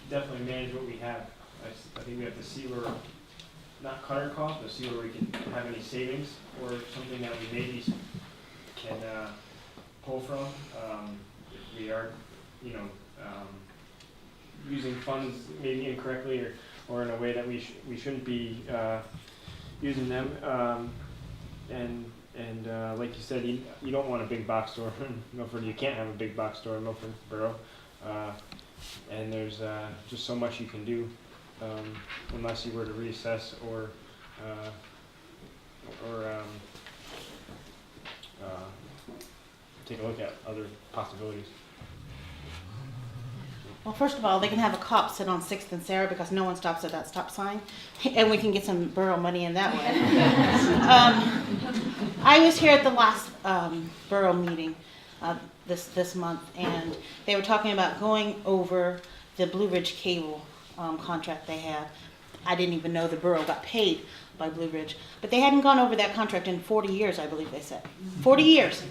Definitely manage what we have. I think we have to see where, not cut our costs, but see where we can have any savings or something that we maybe can pull from. If we are, using funds maybe incorrectly or in a way that we shouldn't be using them. And like you said, you don't want a big box store in Milford. You can't have a big box store in Milford Borough. And there's just so much you can do unless you were to reassess or take a look at other possibilities. Well, first of all, they can have a cop sit on 6th and Sarah because no one stops at that stop sign, and we can get some borough money in that way. I was here at the last borough meeting this month, and they were talking about going over the Blue Ridge cable contract they had. I didn't even know the borough got paid by Blue Ridge, but they hadn't gone over that contract in 40 years, I believe they said. 40 years.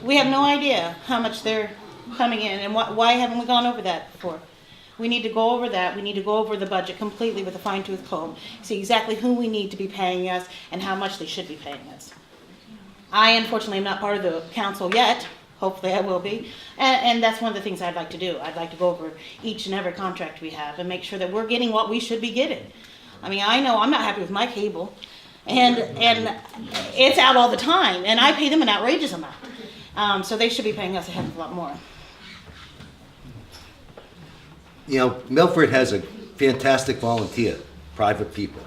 We have no idea how much they're coming in, and why haven't we gone over that before? We need to go over that. We need to go over the budget completely with a fine-tooth comb, see exactly who we need to be paying us and how much they should be paying us. I, unfortunately, am not part of the council yet. Hopefully I will be. And that's one of the things I'd like to do. I'd like to go over each and every contract we have and make sure that we're getting what we should be getting. I mean, I know I'm not happy with my cable, and it's out all the time, and I pay them an outrageous amount. So they should be paying us a heck of a lot more. Milford has a fantastic volunteer, private people.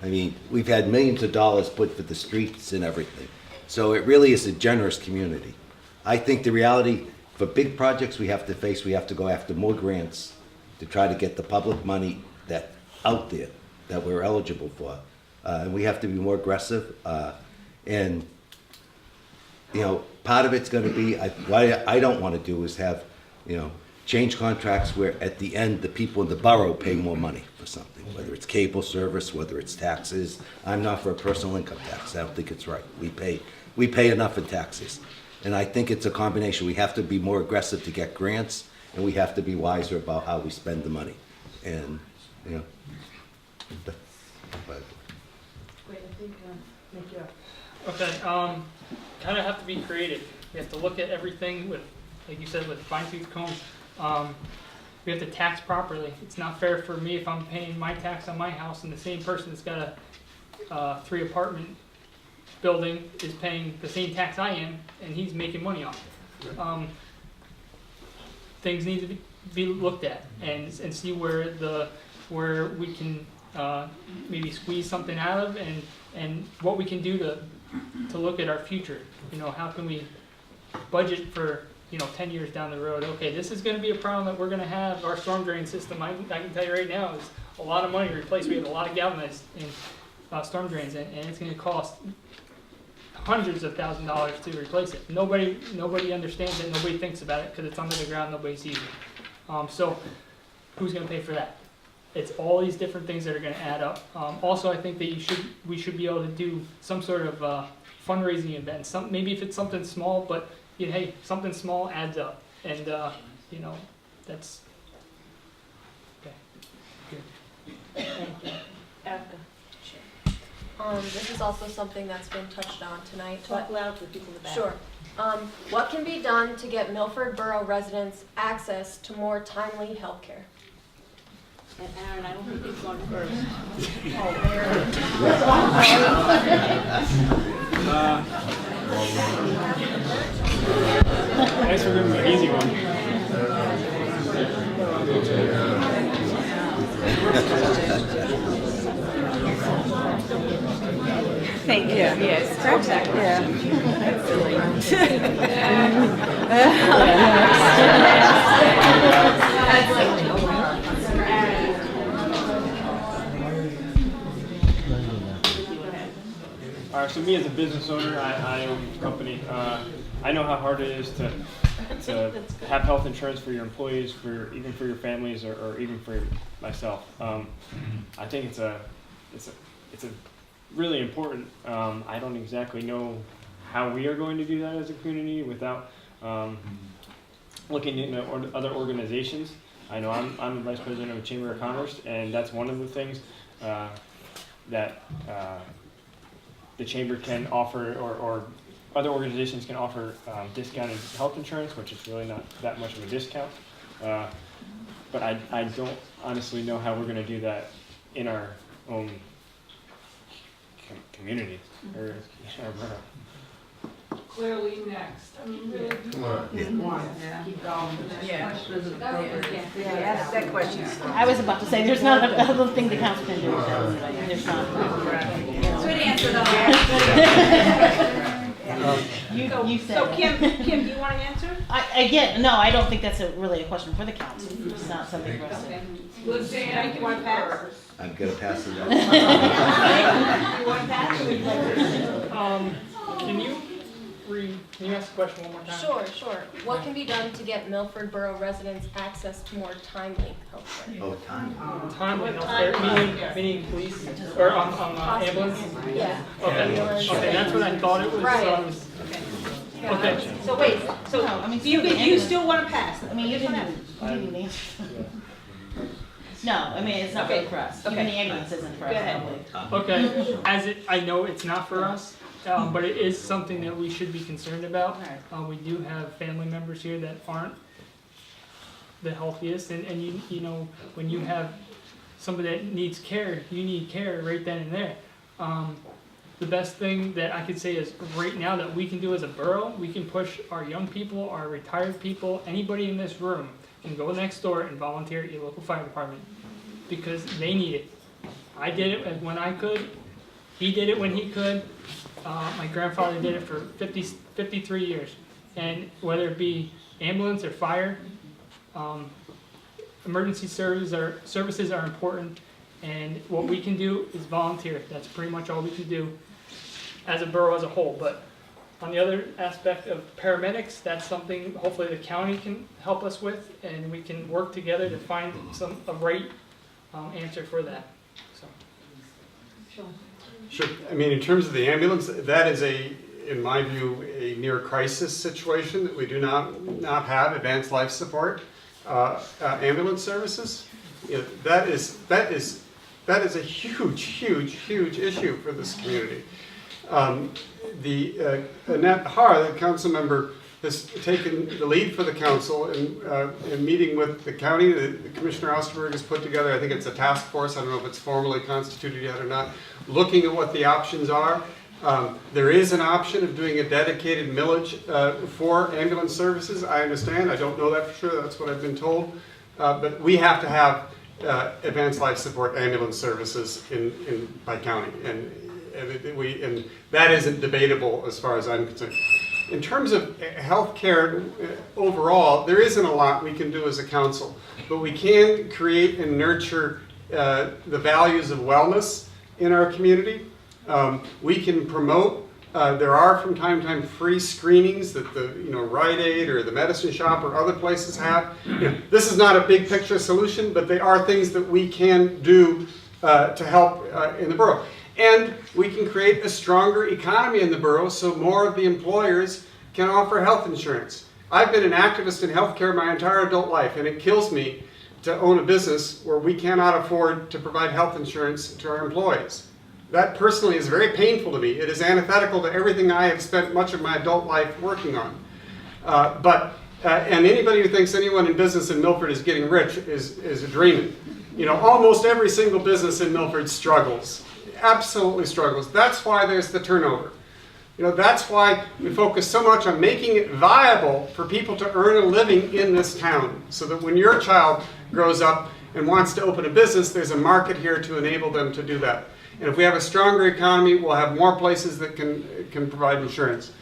I mean, we've had millions of dollars put for the streets and everything. So it really is a generous community. I think the reality for big projects we have to go after more grants to try to get the public money that out there that we're eligible for. And we have to be more aggressive. And part of it's going to be, what I don't want to do is have, change contracts where at the end the people in the borough pay more money for something, whether it's cable service, whether it's taxes. I'm not for a personal income tax. I don't think it's right. We pay enough in taxes. And I think it's a combination. We have to be more aggressive to get grants, and we have to be wiser about how we spend the money. And, Wait, I think, thank you. Okay, kind of have to be creative. We have to look at everything with, like you said, with fine-tooth comb. We have to tax properly. It's not fair for me if I'm paying my tax on my house and the same person that's got a 3-apartment building is paying the same tax I am, and he's making money off it. Things need to be looked at and see where we can maybe squeeze something out of, and what we can do to look at our future. How can we budget for 10 years down the road? Okay, this is going to be a problem that we're going to have. Our storm drain system, I can tell you right now, is a lot of money to replace. We have a lot of galvanized in storm drains, and it's going to cost hundreds of thousands of dollars to replace it. Nobody understands it. Nobody thinks about it because it's under the ground. Nobody sees it. So who's going to pay for that? It's all these different things that are going to add up. Also, I think that we should be able to do some sort of fundraising event. Maybe if it's something small, but hey, something small adds up, and that's okay. Good. Thank you. Erica. This is also something that's been touched on tonight. Talk loud for people in the back. Sure. What can be done to get Milford Borough residents access to more timely health care? And Aaron, I don't think you've gone first. Thanks for giving me an easy one. Thank you. Yes. Scratch that. Yeah. That's silly. All right, so me as a business owner, I own a company. I know how hard it is to have health insurance for your employees, even for your families, or even for myself. I think it's a really important. I don't exactly know how we are going to do that as a community without looking into other organizations. I know I'm the vice president of the Chamber of Commerce, and that's one of the things that the chamber can offer, or other organizations can offer discounted health insurance, which is really not that much of a discount. But I don't honestly know how we're going to do that in our own community or our borough. Clearly next. I mean, really. Yeah. Keep going. Yeah. Ask that question. I was about to say, there's not another thing the council can do with that. There's not. Good answer though. You said. So it. Kim, do you want to answer? Again, no, I don't think that's really a question for the council. It's not something for us to. Luciana, you want to pass? I'm gonna pass it on. You want to pass? Can you ask the question one more time? Sure. What can be done to get Milford Borough residents access to more timely health care? Oh, time. Timely healthcare, meaning police, or ambulance? Yeah. Okay, that's what I thought it was. Right. Okay. So wait, so No, I mean, you still want to pass? I mean, you didn't answer. No, I mean, it's not really for us. Even the ambulance isn't for us. Go ahead. Probably. Okay, I know it's not for us, but it is something that we should be concerned about. We do have family members here that aren't the healthiest, and you know, when you have somebody that needs care, you need care right then and there. The best thing that I could say is right now that we can do as a borough, we can push our young people, our retired people, anybody in this room can go next door and volunteer at your local fire department because they need it. I did it when I could. He did it when he could. My grandfather did it for 53 years. And whether it be ambulance or fire, emergency services are important. And what we can do is volunteer. That's pretty much all we can do as a borough as a whole. But on the other aspect of paramedics, that's something hopefully the county can help us with, and we can work together to find a right answer for that. So. Sure. I mean, in terms of the ambulance, that is in my view, a near crisis situation that we do not have advanced life support ambulance services. You know, that is a huge issue for this community. Annette Har, the council member, has taken the lead for the council in meeting with the county. The Commissioner Osterberg has put together, I think it's a task force, I don't know if it's formally constituted yet or not, looking at what the options are. There is an option of doing a dedicated millage for ambulance services, I understand. I don't know that for sure, that's what I've been told. But we have to have advanced life support ambulance services by county. And that isn't debatable as far as I'm concerned. In terms of healthcare overall, there isn't a lot we can do as a council, but we can create and nurture the values of wellness in our community. We can promote. There are from time to time free screenings that the Rite Aid or the Medicine Shop or other places have. This is not a big picture solution, but they are things that we can do to help in the borough. And we can create a stronger economy in the borough so more of the employers can offer health insurance. I've been an activist in healthcare my entire adult life, and it kills me to own a business where we cannot afford to provide health insurance to our employees. That personally is very painful to me. It is antithetical to everything I have spent much of my adult life working on. And anybody who thinks anyone in business in Milford is getting rich is dreaming. Almost every single business in Milford struggles. Absolutely struggles. That's why there's the turnover. That's why we focus so much on making it viable for people to earn a living in this town, so that when your child grows up and wants to open a business, there's a market here to enable them to do that. And if we have a stronger economy, we'll have more places that can provide insurance.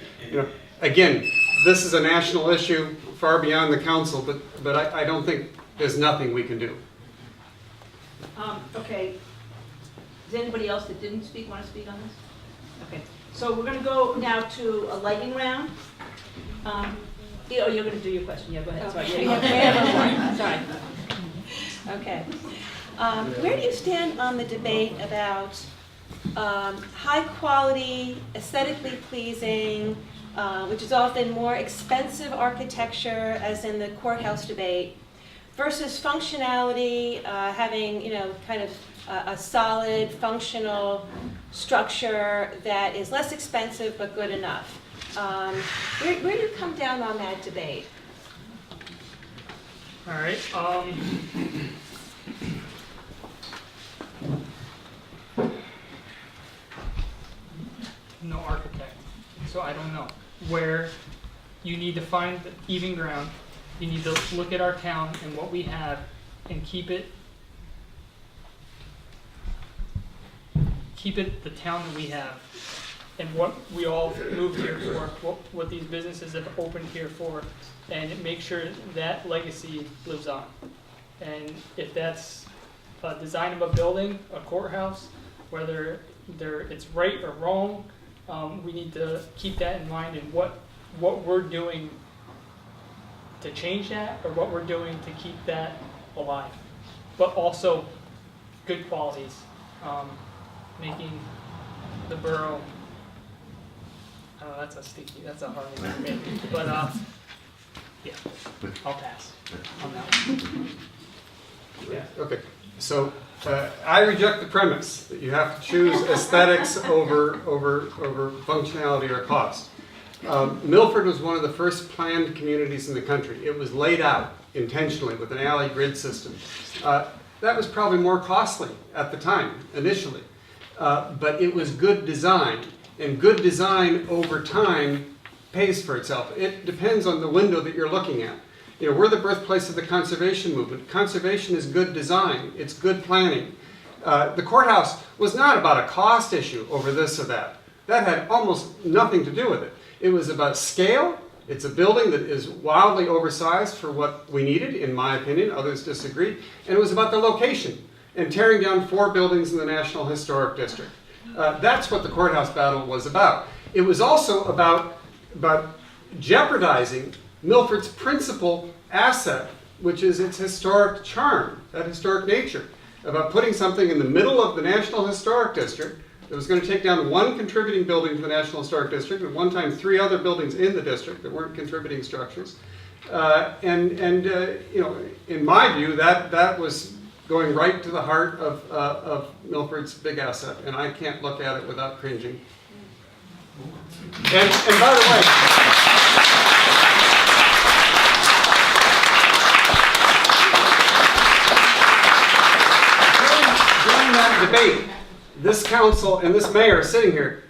Again, this is a national issue far beyond the council, but I don't think there's nothing we can do. Okay. Does anybody else that didn't speak want to speak on this? Okay. So we're going to go now to a lightning round. You're going to do your question. Yeah, go ahead. Sorry. Okay. Sorry. Okay. Where do you stand on the debate about high quality, aesthetically pleasing, which is often more expensive architecture, as in the courthouse debate, versus functionality, having, kind of a solid, functional structure that is less expensive but good enough. Where do you come down on that debate? All right. No architect, so I don't know where you need to find the even ground. You need to look at our town and what we have and keep it the town that we have and what we all moved here for, what these businesses have opened here for, and make sure that legacy lives on. And if that's a design of a building, a courthouse, whether it's right or wrong, we need to keep that in mind and what we're doing to change that or what we're doing to keep that alive. But also good qualities, making the borough, I don't know, that's a hard one to make. But yeah, I'll pass on that one. Yeah, okay. So I reject the premise that you have to choose aesthetics over functionality or cost. Milford was one of the first planned communities in the country. It was laid out intentionally with an alley grid system. That was probably more costly at the time, initially. But it was good design, and good design over time pays for itself. It depends on the window that you're looking at. We're the birthplace of the conservation movement. Conservation is good design. It's good planning. The courthouse was not about a cost issue over this or that. That had almost nothing to do with it. It was about scale. It's a building that is wildly oversized for what we needed, in my opinion. Others disagree. And it was about the location and tearing down 4 buildings in the National Historic District. That's what the courthouse battle was about. It was also about jeopardizing Milford's principal asset, which is its historic charm, that historic nature, about putting something in the middle of the National Historic District that was going to take down 1 contributing building to the National Historic District, at one time 3 other buildings in the district that weren't contributing structures. In my view, that was going right to the heart of Milford's big asset, and I can't look at it without cringing. And by the way, debate, this council and this mayor sitting here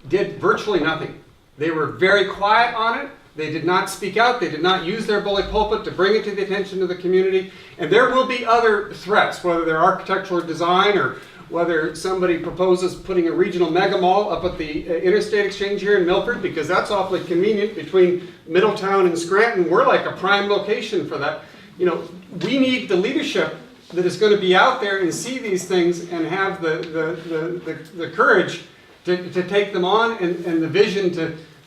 did virtually nothing. They were very quiet on it. They did not speak out. They did not use their bully pulpit to bring it to the attention of the community. And there will be other threats, whether they're architectural design or whether somebody proposes putting a regional mega mall up at the Interstate Exchange here in Milford, because that's awfully convenient between Middletown and Scranton. We're like a prime location for that. We need the leadership that is going to be out there and see these things and have the courage to take them on and the vision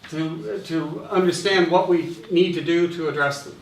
to understand what we need to do to address them.